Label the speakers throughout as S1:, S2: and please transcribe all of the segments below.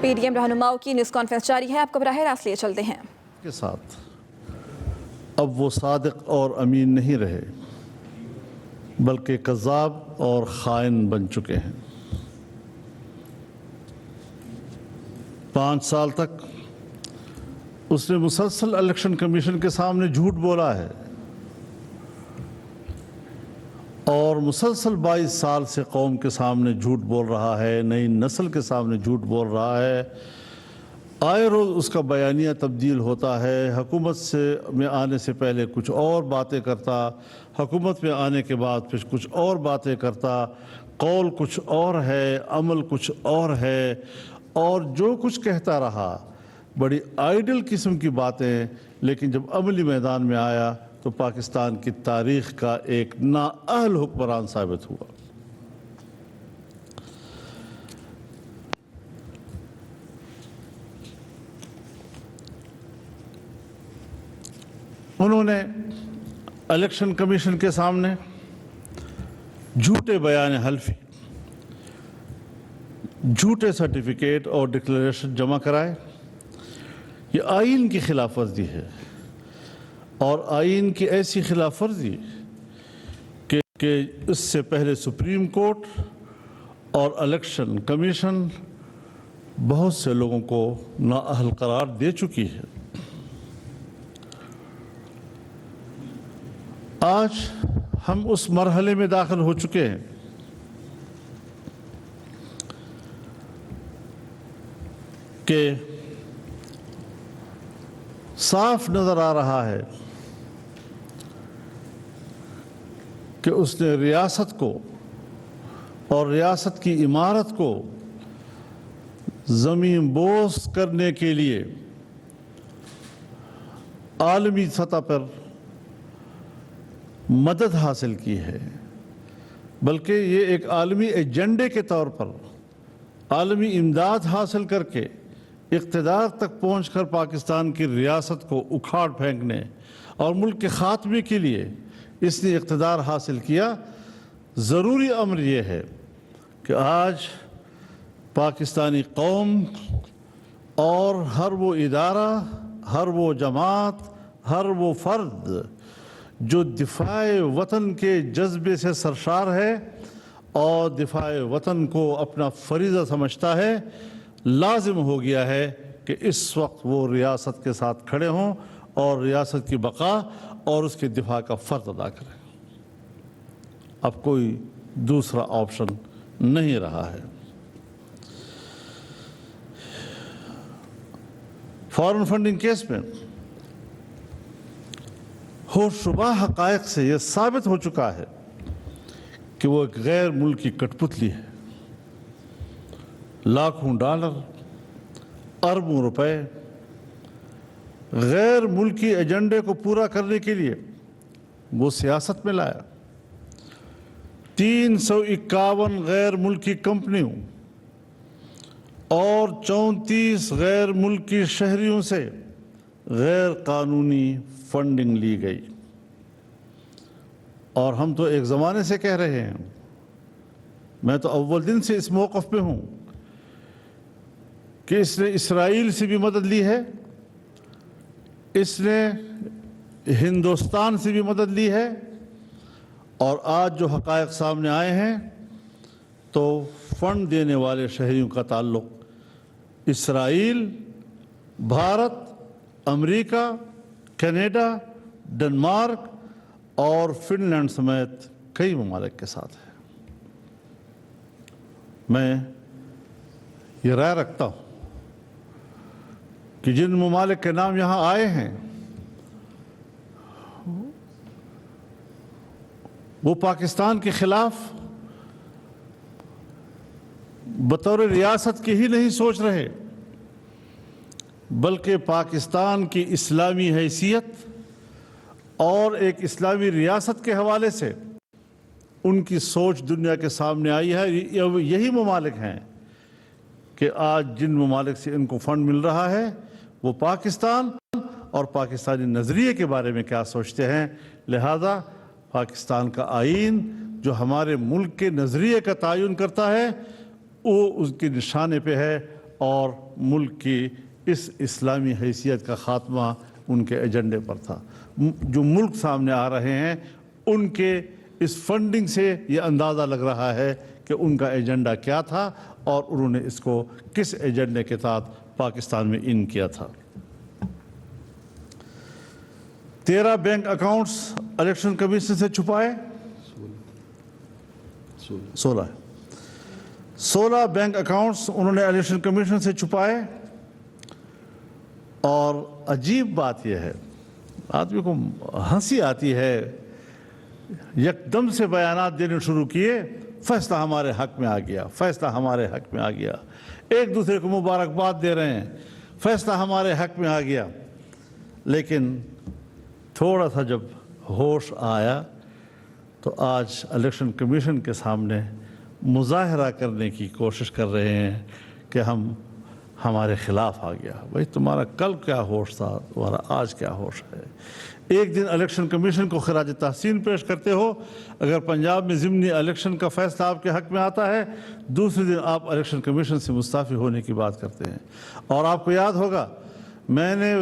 S1: P D M رہنماؤں کی news conference جاری ہے، آپ کو براہ راست لیے چلتے ہیں۔
S2: کے ساتھ اب وہ صادق اور امین نہیں رہے بلکہ کذاب اور خائن بن چکے ہیں۔ 5 سال تک اس نے مسلسل الیکشن کمیشن کے سامنے جھوٹ بولا ہے اور مسلسل 22 سال سے قوم کے سامنے جھوٹ بول رہا ہے، نئی نسل کے سامنے جھوٹ بول رہا ہے۔ آئے روز اس کا بیانیہ تبدیل ہوتا ہے، حکومت میں آنے سے پہلے کچھ اور باتیں کرتا، حکومت میں آنے کے بعد پھر کچھ اور باتیں کرتا، قول کچھ اور ہے، عمل کچھ اور ہے، اور جو کچھ کہتا رہا بڑی آئیڈل قسم کی باتیں، لیکن جب عملی میدان میں آیا تو پاکستان کی تاریخ کا ایک نااہل حکمران ثابت ہوا۔ انہوں نے الیکشن کمیشن کے سامنے جھوٹے بیان حلفی، جھوٹے سرٹیفکیٹ اور ڈکلیریشن جمع کرائے۔ یہ آئین کی خلاف ورزی ہے، اور آئین کی ایسی خلاف ورزی کہ اس سے پہلے سپریم کورٹ اور الیکشن کمیشن بہت سے لوگوں کو نااہل قرار دے چکی ہے۔ آج ہم اس مرحلے میں داخل ہو چکے ہیں کہ صاف نظر آ رہا ہے کہ اس نے ریاست کو اور ریاست کی عمارت کو زمین بوس کرنے کے لیے عالمی سطح پر مدد حاصل کی ہے، بلکہ یہ ایک عالمی ایجنڈے کے طور پر عالمی امداد حاصل کر کے اقتدار تک پہنچ کر پاکستان کی ریاست کو اکھاڑ پھینکنے اور ملک کے خاتمے کے لیے اس نے اقتدار حاصل کیا۔ ضروری امر یہ ہے کہ آج پاکستانی قوم اور ہر وہ ادارہ، ہر وہ جماعت، ہر وہ فرد جو دفاع وطن کے جذبے سے سرشار ہے اور دفاع وطن کو اپنا فریضہ سمجھتا ہے، لازم ہو گیا ہے کہ اس وقت وہ ریاست کے ساتھ کھڑے ہوں اور ریاست کی بقا اور اس کے دفاع کا فرض ادا کریں۔ اب کوئی دوسرا آپشن نہیں رہا ہے۔ فارن فنڈنگ کیس میں ہوشربا حقائق سے یہ ثابت ہو چکا ہے کہ وہ ایک غیر ملکی کٹ پتلی ہے۔ لاکھوں ڈالر، اربوں روپے غیر ملکی ایجنڈے کو پورا کرنے کے لیے وہ سیاست میں لایا۔ 351 غیر ملکی کمپنیوں اور 34 غیر ملکی شہریوں سے غیر قانونی فنڈنگ لی گئی، اور ہم تو ایک زمانے سے کہہ رہے ہیں، میں تو اول دن سے اس موقف پہ ہوں کہ اس نے اسرائیل سے بھی مدد لی ہے، اس نے ہندوستان سے بھی مدد لی ہے، اور آج جو حقائق سامنے آئے ہیں تو فنڈ دینے والے شہریوں کا تعلق اسرائیل، بھارت، امریکہ، کینیڈا، ڈنمارک اور فن لینڈ سمیت کئی ممالک کے ساتھ ہے۔ میں یہ رائے رکھتا ہوں کہ جن ممالک کے نام یہاں آئے ہیں وہ پاکستان کے خلاف بطور ریاست کی ہی نہیں سوچ رہے، بلکہ پاکستان کی اسلامی حیثیت اور ایک اسلامی ریاست کے حوالے سے ان کی سوچ دنیا کے سامنے آئی ہے۔ یہی ممالک ہیں کہ آج جن ممالک سے ان کو فنڈ مل رہا ہے وہ پاکستان اور پاکستانی نظریے کے بارے میں کیا سوچتے ہیں۔ لہذا پاکستان کا آئین جو ہمارے ملک کے نظریے کا تعین کرتا ہے وہ اس کے نشانے پہ ہے، اور ملک کی اس اسلامی حیثیت کا خاتمہ ان کے ایجنڈے پر تھا۔ جو ملک سامنے آ رہے ہیں ان کے اس فنڈنگ سے یہ اندازہ لگ رہا ہے کہ ان کا ایجنڈا کیا تھا اور انہوں نے اس کو کس ایجنڈے کے تحت پاکستان میں ان کیا تھا۔ 13 بینک اکاؤنٹس الیکشن کمیشن سے چھپائے، 16 بینک اکاؤنٹس انہوں نے الیکشن کمیشن سے چھپائے۔ اور عجیب بات یہ ہے، آدمی کو ہنسی آتی ہے، یکدم سے بیانات دینے شروع کیے، فیصلہ ہمارے حق میں آ گیا، فیصلہ ہمارے حق میں آ گیا، ایک دوسرے کو مبارکباد دے رہے ہیں، فیصلہ ہمارے حق میں آ گیا۔ لیکن تھوڑا سا جب ہوش آیا تو آج الیکشن کمیشن کے سامنے مظاہرہ کرنے کی کوشش کر رہے ہیں کہ ہمارے خلاف آ گیا۔ بھائی تمہارا کل کیا ہوش تھا، تمہارا آج کیا ہوش ہے؟ ایک دن الیکشن کمیشن کو خراج تحسین پیش کرتے ہو اگر پنجاب میں ضمنی الیکشن کا فیصلہ آپ کے حق میں آتا ہے، دوسرے دن آپ الیکشن کمیشن سے مستعفی ہونے کی بات کرتے ہیں۔ اور آپ کو یاد ہوگا میں نے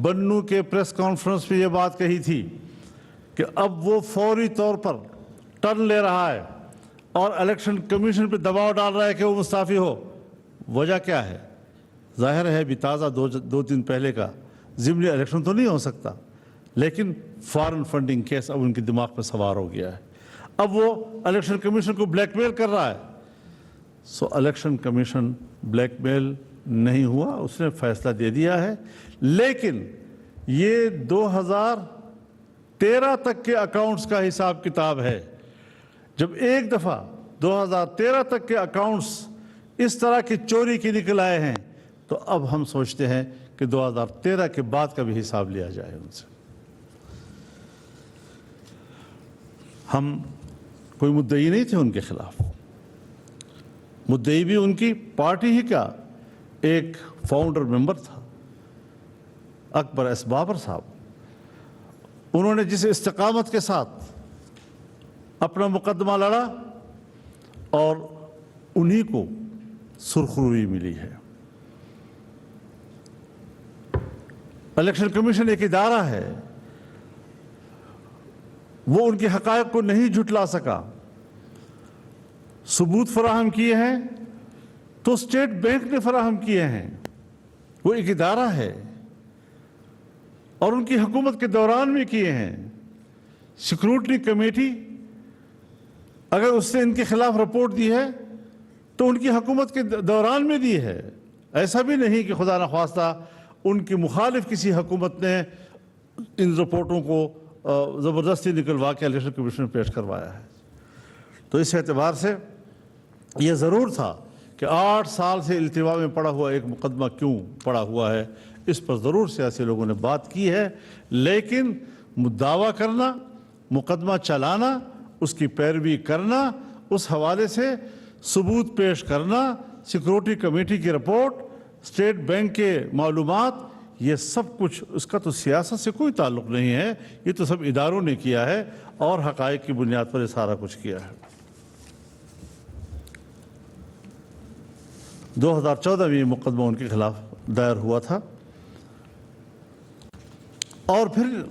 S2: بنو کے پریس کانفرنس میں یہ بات کہی تھی کہ اب وہ فوری طور پر ٹرن لے رہا ہے اور الیکشن کمیشن پہ دباؤ ڈال رہا ہے کہ وہ مستعفی ہو۔ وجہ کیا ہے؟ ظاہر ہے بھی تازہ دو دن پہلے کا ضمنی الیکشن تو نہیں ہو سکتا، لیکن فارن فنڈنگ کیس اب ان کے دماغ پہ سوار ہو گیا ہے۔ اب وہ الیکشن کمیشن کو بلیک میل کر رہا ہے۔ سو الیکشن کمیشن بلیک میل نہیں ہوا، اس نے فیصلہ دے دیا ہے۔ لیکن یہ 2013 تک کے اکاؤنٹس کا حساب کتاب ہے۔ جب ایک دفعہ 2013 تک کے اکاؤنٹس اس طرح کی چوری کی نکل آئے ہیں تو اب ہم سوچتے ہیں کہ 2013 کے بعد کا بھی حساب لیا جائے ان سے۔ ہم کوئی مدعی نہیں تھے ان کے خلاف، مدعی بھی ان کی پارٹی ہی کا ایک فاؤنڈر ممبر تھا، اکبر ایس بابر صاحب۔ انہوں نے جس استقامت کے ساتھ اپنا مقدمہ لڑا اور انہی کو سرخروئی ملی ہے۔ الیکشن کمیشن ایک ادارہ ہے، وہ ان کے حقائق کو نہیں جھٹلا سکا، ثبوت فراہم کیے ہیں تو اسٹیٹ بینک نے فراہم کیے ہیں۔ وہ ایک ادارہ ہے اور ان کی حکومت کے دوران میں کیے ہیں۔ سیکیورٹی کمیٹی اگر اس نے ان کے خلاف رپورٹ دی ہے تو ان کی حکومت کے دوران میں دی ہے۔ ایسا بھی نہیں کہ خدا نخواستہ ان کی مخالف کسی حکومت نے ان رپورٹوں کو زبردستی نکلوا کے الیکشن کمیشن میں پیش کروایا ہے۔ تو اس اعتبار سے یہ ضرور تھا کہ 8 سال سے التوا میں پڑا ہوا ایک مقدمہ کیوں پڑا ہوا ہے، اس پر ضرور سیاسی لوگوں نے بات کی ہے۔ لیکن دعویٰ کرنا، مقدمہ چلانا، اس کی پیروی کرنا، اس حوالے سے ثبوت پیش کرنا، سیکیورٹی کمیٹی کی رپورٹ، اسٹیٹ بینک کے معلومات، یہ سب کچھ اس کا تو سیاست سے کوئی تعلق نہیں ہے، یہ تو سب اداروں نے کیا ہے اور حقائق کی بنیاد پر یہ سارا کچھ کیا ہے۔ 2014 میں یہ مقدمہ ان کے خلاف دائر ہوا تھا اور پھر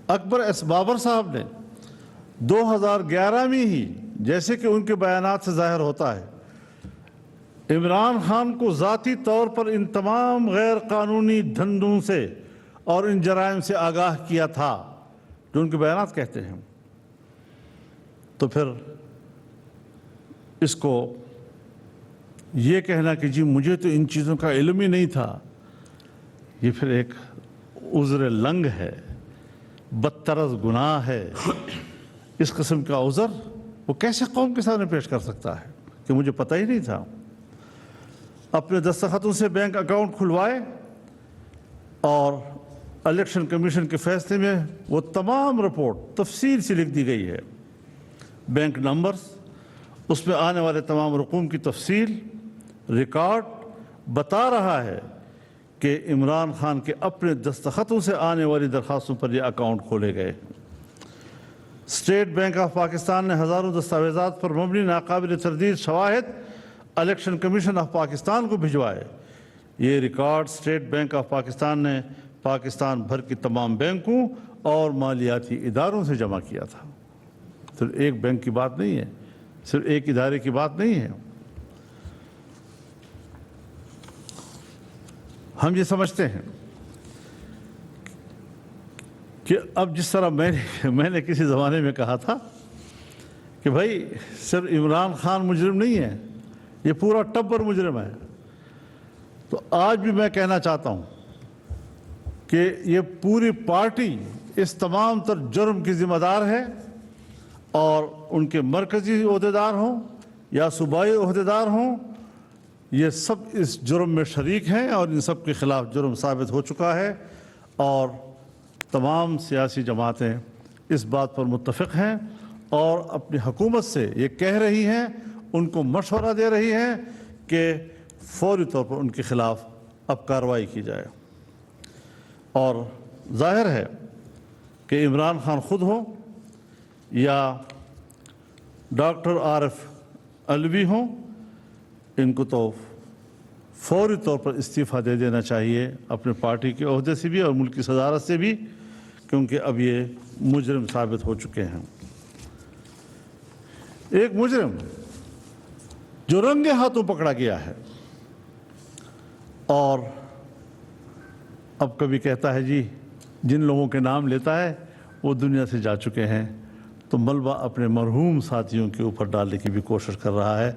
S2: اکبر ایس بابر صاحب نے 2011 میں ہی، جیسے کہ ان کے بیانات سے ظاہر ہوتا ہے، عمران خان کو ذاتی طور پر ان تمام غیر قانونی دھندوں سے اور ان جرائم سے آگاہ کیا تھا جو ان کے بیانات کہتے ہیں۔ تو پھر اس کو یہ کہنا کہ جی مجھے تو ان چیزوں کا علم ہی نہیں تھا، یہ پھر ایک عذر لنگ ہے، بدترز گناہ ہے۔ اس قسم کا عذر وہ کیسے قوم کے سامنے پیش کر سکتا ہے کہ مجھے پتہ ہی نہیں تھا؟ اپنے دستخطوں سے بینک اکاؤنٹ کھلوائے اور الیکشن کمیشن کے فیصلے میں وہ تمام رپورٹ تفصیل سے لکھ دی گئی ہے، بینک نمبرز، اس میں آنے والے تمام رقوم کی تفصیل، ریکارڈ بتا رہا ہے کہ عمران خان کے اپنے دستخطوں سے آنے والی درخواستوں پر یہ اکاؤنٹ کھولے گئے۔ اسٹیٹ بینک آف پاکستان نے ہزاروں دستاویزات پر مبنی ناقابل تردید شواہد الیکشن کمیشن آف پاکستان کو بھجوائے یہ record state bank of Pakistan نے پاکستان بھر کی تمام بینکوں اور مالیاتی اداروں سے جمع کیا تھا۔ صرف ایک بینک کی بات نہیں ہے، صرف ایک ادارے کی بات نہیں ہے۔ ہم یہ سمجھتے ہیں کہ اب جس طرح میں نے کسی زمانے میں کہا تھا کہ بھائی صرف عمران خان مجرم نہیں ہے، یہ پورا ٹبر مجرم ہے، تو آج بھی میں کہنا چاہتا ہوں کہ یہ پوری پارٹی اس تمام تر جرم کی ذمہ دار ہے، اور ان کے مرکزی عہدیدار ہوں یا صوبائی عہدیدار ہوں، یہ سب اس جرم میں شریک ہیں اور ان سب کے خلاف جرم ثابت ہو چکا ہے، اور تمام سیاسی جماعتیں اس بات پر متفق ہیں اور اپنی حکومت سے یہ کہہ رہی ہیں، ان کو مشورہ دے رہی ہیں کہ فوری طور پر ان کے خلاف اب کارروائی کی جائے۔ اور ظاہر ہے کہ عمران خان خود ہو یا ڈاکٹر عارف علوی ہوں، ان کو تو فوری طور پر استعفیٰ دے دینا چاہیے اپنے پارٹی کے عہدے سے بھی اور ملک کی صدارت سے بھی، کیونکہ اب یہ مجرم ثابت ہو چکے ہیں۔ ایک مجرم جو رنگے ہاتھوں پکڑا گیا ہے اور اب کبھی کہتا ہے جی جن لوگوں کے نام لیتا ہے وہ دنیا سے جا چکے ہیں، تو ملبہ اپنے مرحوم ساتھیوں کے اوپر ڈالنے کی بھی کوشش کر رہا ہے،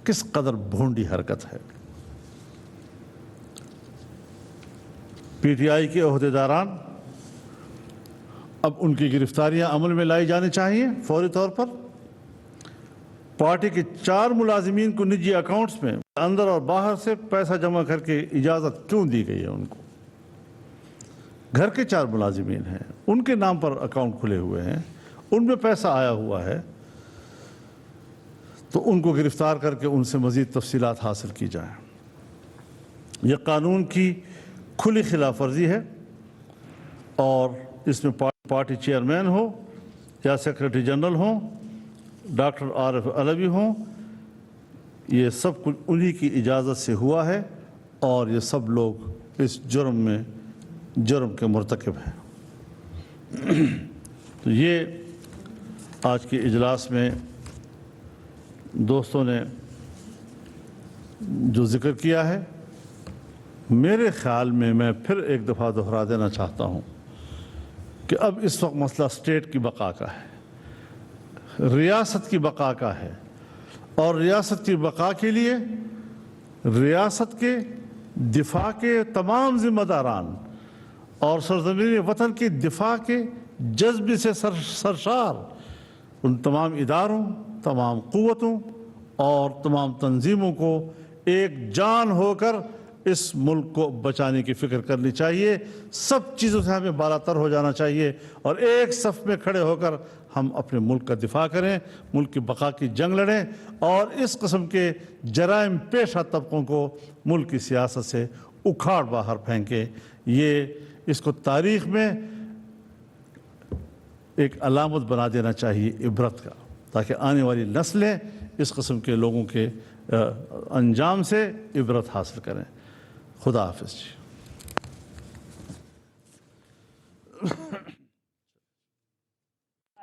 S2: کس قدر بھونڈی حرکت ہے۔ پی ٹی آئی کے عہدیداران اب ان کی گرفتاریاں عمل میں لائی جانی چاہیے فوری طور پر۔ پارٹی کے 4 ملازمین کو نجی اکاؤنٹس میں اندر اور باہر سے پیسہ جمع کر کے اجازت کیوں دی گئی ہے؟ ان کو گھر کے 4 ملازمین ہیں، ان کے نام پر اکاؤنٹ کھلے ہوئے ہیں، ان میں پیسہ آیا ہوا ہے، تو ان کو گرفتار کر کے ان سے مزید تفصیلات حاصل کی جائیں۔ یہ قانون کی کھلی خلاف ورزی ہے، اور اس میں پارٹی چیئرمین ہو یا سیکریٹری جنرل ہوں، ڈاکٹر عارف علوی ہوں، یہ سب کچھ انہی کی اجازت سے ہوا ہے، اور یہ سب لوگ اس جرم کے مرتکب ہیں۔ تو یہ آج کے اجلاس میں دوستوں نے جو ذکر کیا ہے، میرے خیال میں پھر ایک دفعہ دہرا دینا چاہتا ہوں کہ اب اس وقت مسئلہ اسٹیٹ کی بقا کا ہے، ریاست کی بقا کا ہے، اور ریاست کی بقا کے لیے ریاست کے دفاع کے تمام ذمہ داران اور سرزمین وطن کے دفاع کے جذبے سے سرشار ان تمام اداروں، تمام قوتوں اور تمام تنظیموں کو ایک جان ہو کر اس ملک کو بچانے کی فکر کرنی چاہیے۔ سب چیزوں سے ہمیں بالاتر ہو جانا چاہیے اور ایک صف میں کھڑے ہو کر ہم اپنے ملک کا دفاع کریں، ملک کی بقا کی جنگ لڑیں، اور اس قسم کے جرائم پیشہ طبقوں کو ملک کی سیاست سے اکھاڑ باہر پھینکیں۔ یہ اس کو تاریخ میں ایک علامت بنا دینا چاہیے عبرت کا، تاکہ آنے والی نسلیں اس قسم کے لوگوں کے انجام سے عبرت حاصل کریں۔ خدا حافظ جی۔